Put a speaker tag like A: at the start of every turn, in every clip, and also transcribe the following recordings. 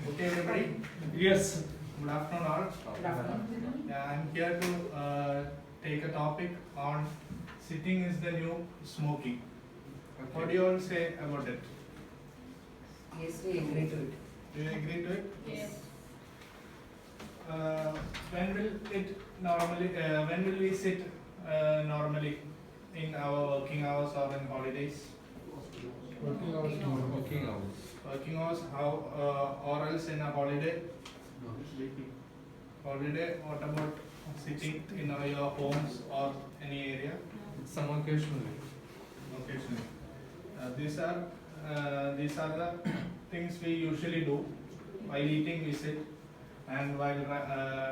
A: Okay, everybody. Yes. Good afternoon, all. Good afternoon. Yeah, I'm here to take a topic on sitting is the new smoking. Okay. What do you all say about it?
B: Yes, we agree to it.
A: Do you agree to it?
B: Yes.
A: When will it normally? When will we sit normally in our working hours or in holidays?
C: Working hours.
D: Working hours.
A: Working hours. How or else in a holiday? Holiday. What about sitting in your homes or any area?
D: Some occasionally.
A: Occasionally. These are the things we usually do. While eating, we sit, and while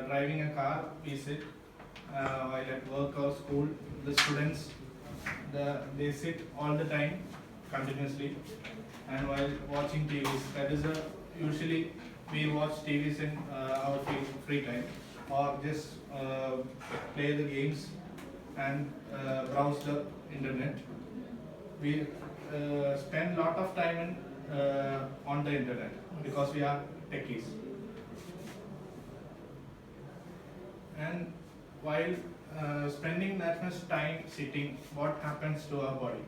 A: driving a car, we sit. While at work or school, the students they sit all the time, continuously, and while watching TVs. That is usually we watch TVs in our free time, or just play the games and browse the internet. We spend lot of time in, on the internet because we are techies. And while spending that much time sitting, what happens to our body?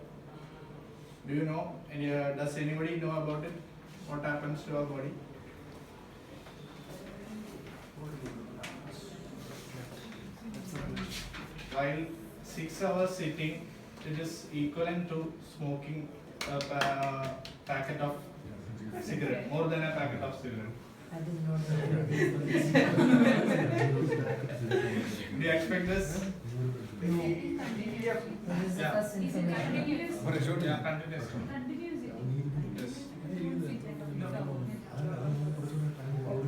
A: Do you know? Does anybody know about it? What happens to our body? While 6 hours sitting, it is equivalent to smoking a packet of cigarette, more than a packet of cigarette.
B: I did not
A: Do you expect this?
B: know. This is the
A: Yeah.
B: first information.
A: Yeah, continuous. Yes.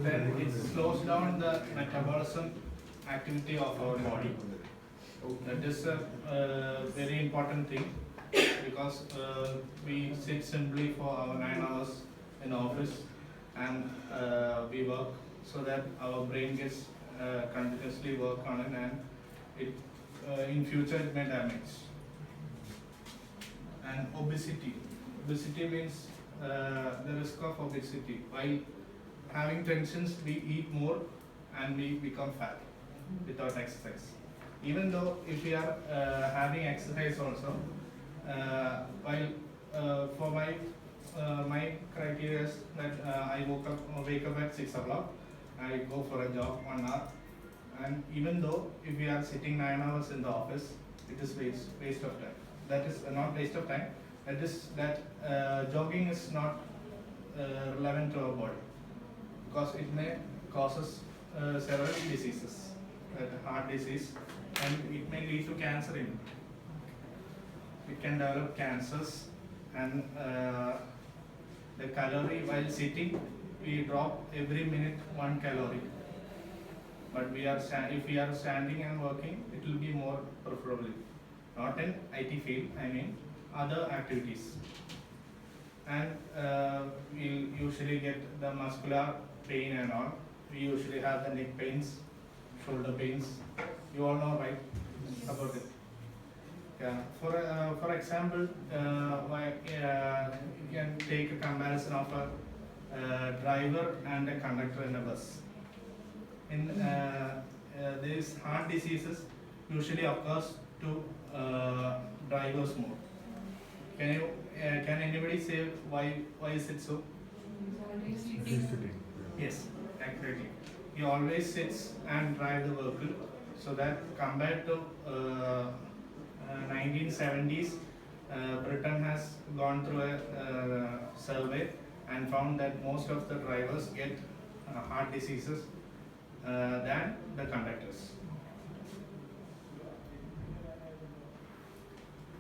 A: Then it slows down the metabolism activity of our body. That is a very important thing because we sit simply for our 9 hours in the office and we work so that our brain gets continuously work on it, and it in future it may damage. And obesity. Obesity means the risk of obesity. While having tensions, we eat more and we become fat without exercise. Even though if we are having exercise also, while for my criteria is that I wake up at 6 o'clock, I go for a jog 1 hour, and even though if we are sitting 9 hours in the office, it is waste of time. That is not waste of time. That is that jogging is not relevant to our body because it may causes several diseases, heart disease, and it may lead to cancer in it. It can develop cancers, and the calorie while sitting, we drop every minute 1 calorie. But if we are standing and working, it will be more preferably. Not in IT field, I mean other activities. And we usually get the muscular pain and all. We usually have the neck pains, shoulder pains. You all know, right, about it. Yeah. For example, you can take a comparison of a driver and a conductor in a bus. In these heart diseases usually occurs to drivers more. Can anybody say why is it so? Yes, exactly. He always sits and drive the vehicle, so that compared to 1970s, Britain has gone through a survey and found that most of the drivers get heart diseases than the conductors.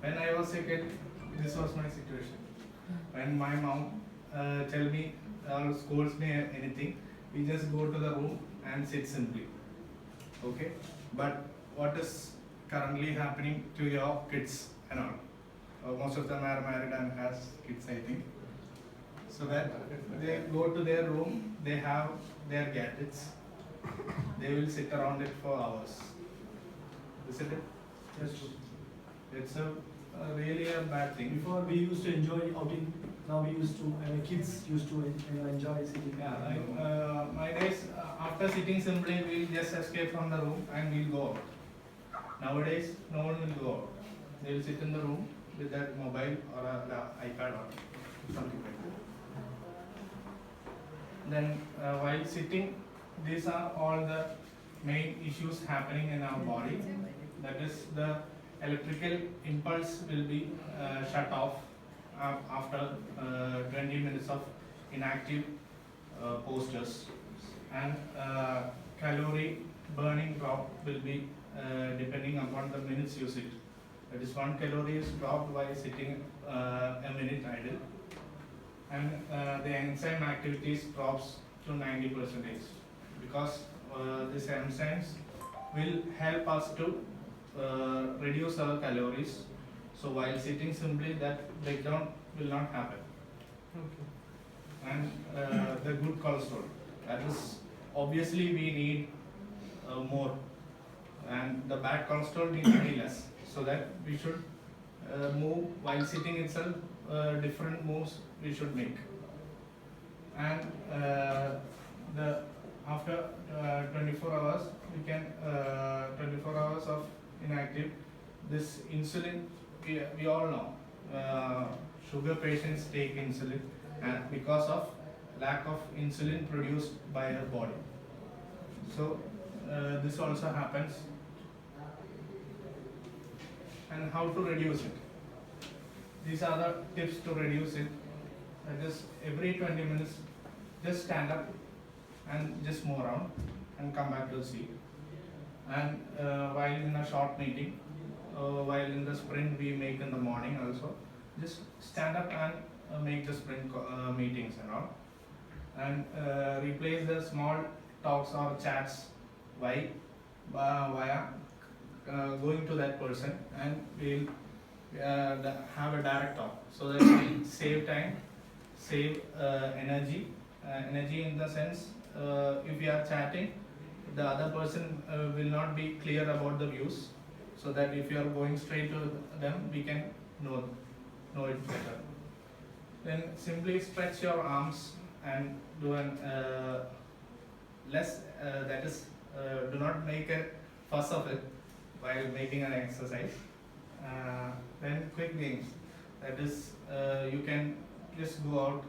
A: When I was a kid, this was my situation. When my mom tell me or scolds me anything, we just go to the room and sit simply. Okay? But what is currently happening to your kids and all? Most of them are married and has kids, I think. So that they go to their room, they have their gadgets, they will sit around it for hours. Isn't it? Yes. It's a really a bad thing.
E: Before we used to enjoy outing, now we used to, kids used to enjoy sitting.
A: Yeah, like my days, after sitting simply, we'll just escape from the room and we'll go out. Nowadays, no one will go out. They'll sit in the room with that mobile or iPad or something like that. Then, while sitting, these are all the main issues happening in our body. That is, the electrical impulse will be shut off after 20 minutes of inactive postures, and calorie burning drop will be depending upon the minutes you sit. That is, 1 calorie is dropped while sitting a minute idle, and the enzyme activities drops to 90%, because these enzymes will help us to reduce our calories. So while sitting simply, that breakdown will not happen.
D: Okay.
A: And the good cholesterol, that is, obviously we need more, and the bad cholesterol needs to be less, so that we should move while sitting itself. Different moves we should make, and the after 24 hours we can 24 hours of inactive, this insulin, we all know sugar patients take insulin, and because of lack of insulin produced by our body. So this also happens. And how to reduce it? These are the tips to reduce it. That is, every 20 minutes, just stand up and just move around and come back to the seat. And while in a short meeting, while in the sprint we make in the morning also, just stand up and make the sprint meetings and all. And replace the small talks or chats via going to that person, and we'll have a direct talk, so that we save time, save energy. Energy in the sense, if we are chatting, the other person will not be clear about the views, so that if you are going straight to them, we can know it better. Then simply stretch your arms and do an less, that is, do not make a fuss of it while making an exercise. Then quick games, that is, you can just go out,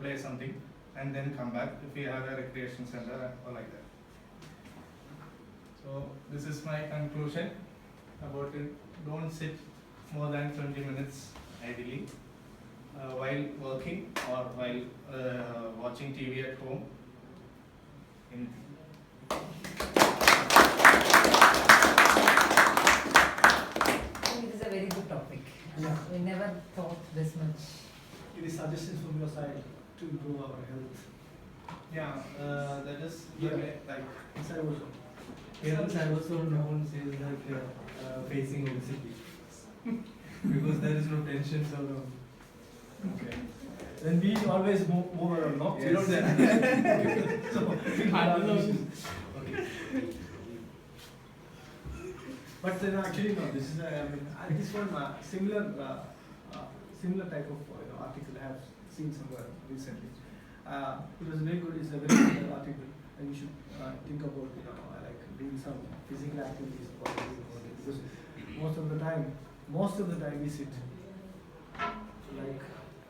A: play something, and then come back if you have a recreation center or like that. So this is my conclusion about it. Don't sit more than 20 minutes ideally while working or while watching TV at home.
B: It is a very good topic.
E: Yeah.
B: We never thought this much.
E: It is suggestions from your side to improve our health.
A: Yeah, that is
E: Yeah.
A: like
E: Cybosol.
D: Here in Cybosol, no one says that facing obesity because there is no tension around.
A: okay.
E: Then we always move around, no? We
D: Yes.
E: don't say. So,
D: I don't know.
E: Okay. But then actually no, this is this one similar type of article I have seen somewhere recently. It was very good. It's a very good article, and you should think about like doing some physical activities for this, because most of the time we sit